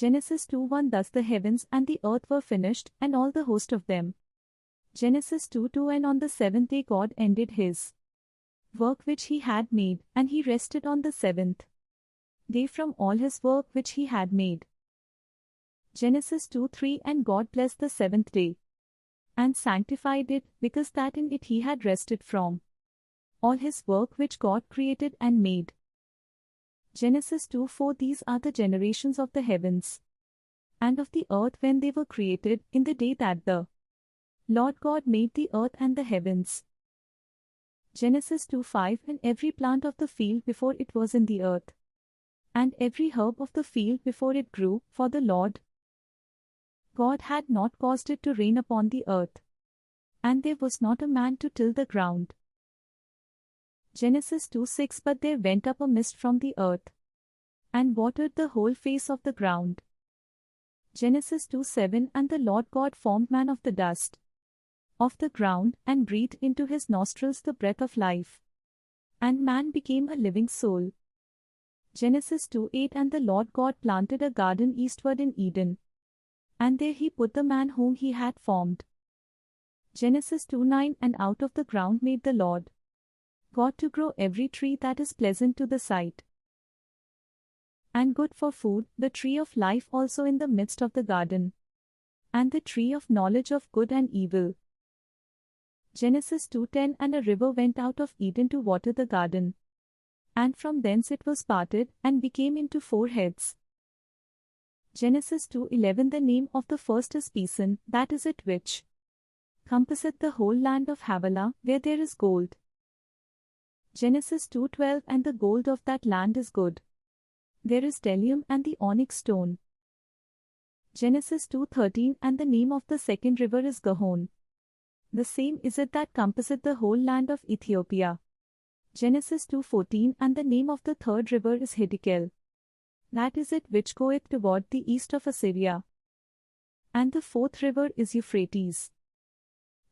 Genesis 2:1 Thus the heavens and the earth were finished, and all the host of them. Genesis 2:2 And on the seventh day God ended his work which he had made, and he rested on the seventh day from all his work which he had made. Genesis 2:3 And God blessed the seventh day and sanctified it, because that in it he had rested from all his work which God created and made. Genesis 2:4 These are the generations of the heavens and of the earth when they were created, in the day that the Lord God made the earth and the heavens. Genesis 2:5 And every plant of the field before it was in the earth, and every herb of the field before it grew, for the Lord God had not caused it to rain upon the earth, and there was not a man to till the ground. Genesis 2:6 But there went up a mist from the earth, and watered the whole face of the ground. Genesis 2:7 And the Lord God formed man of the dust of the ground, and breathed into his nostrils the breath of life, and man became a living soul. Genesis 2:8 And the Lord God planted a garden eastward in Eden, and there he put the man whom he had formed. Genesis 2:9 And out of the ground made the Lord God to grow every tree that is pleasant to the sight, and good for food, the tree of life also in the midst of the garden, and the tree of knowledge of good and evil. Genesis 2:10 And a river went out of Eden to water the garden, and from thence it was parted, and became into four heads. Genesis 2:11 The name of the first is Pison, that is it which compasseth the whole land of Havilah, where there is gold. Genesis 2:12 And the gold of that land is good. There is bdellium and the onyx stone. Genesis 2:13 And the name of the second river is Gihon. The same is it that compasseth the whole land of Ethiopia. Genesis 2:14 And the name of the third river is Hiddekel. That is it which goeth toward the east of Assyria. And the fourth river is Euphrates.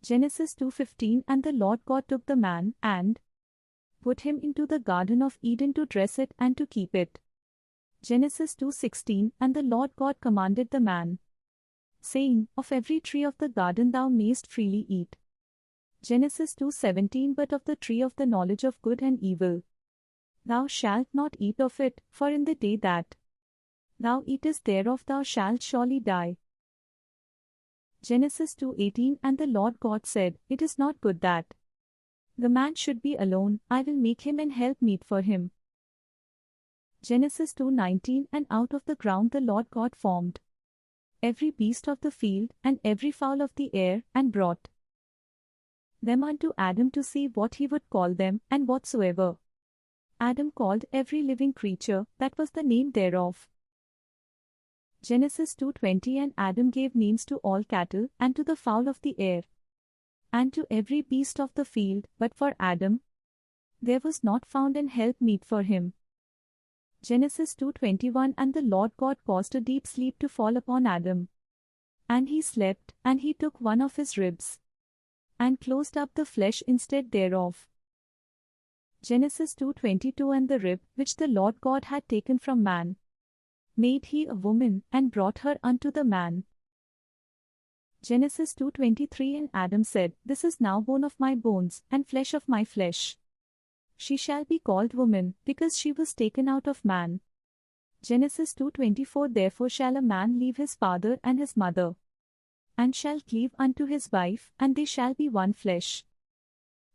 Genesis 2:15 And the Lord God took the man, and put him into the garden of Eden to dress it and to keep it. Genesis 2:16 And the Lord God commanded the man, saying, Of every tree of the garden thou mayst freely eat. Genesis 2:17 But of the tree of the knowledge of good and evil thou shalt not eat of it, for in the day that thou eatest thereof thou shalt surely die. Genesis 2:18 And the Lord God said, It is not good that the man should be alone, I will make him an helpmeet for him. Genesis 2:19 And out of the ground the Lord God formed every beast of the field, and every fowl of the air, and brought them unto Adam to see what he would call them, and whatsoever Adam called every living creature, that was the name thereof. Genesis 2:20 And Adam gave names to all cattle, and to the fowl of the air, and to every beast of the field, but for Adam there was not found an helpmeet for him. Genesis 2:21 And the Lord God caused a deep sleep to fall upon Adam, and he slept, and he took one of his ribs, and closed up the flesh instead thereof. Genesis 2:22 And the rib, which the Lord God had taken from man, made he a woman, and brought her unto the man. Genesis 2:23 And Adam said, This is now bone of my bones, and flesh of my flesh. She shall be called woman, because she was taken out of man. Genesis 2:24 Therefore shall a man leave his father and his mother, and shall cleave unto his wife, and they shall be one flesh.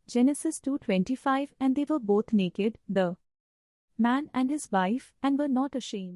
Genesis 2:25 And they were both naked, the man and his wife, and were not ashamed.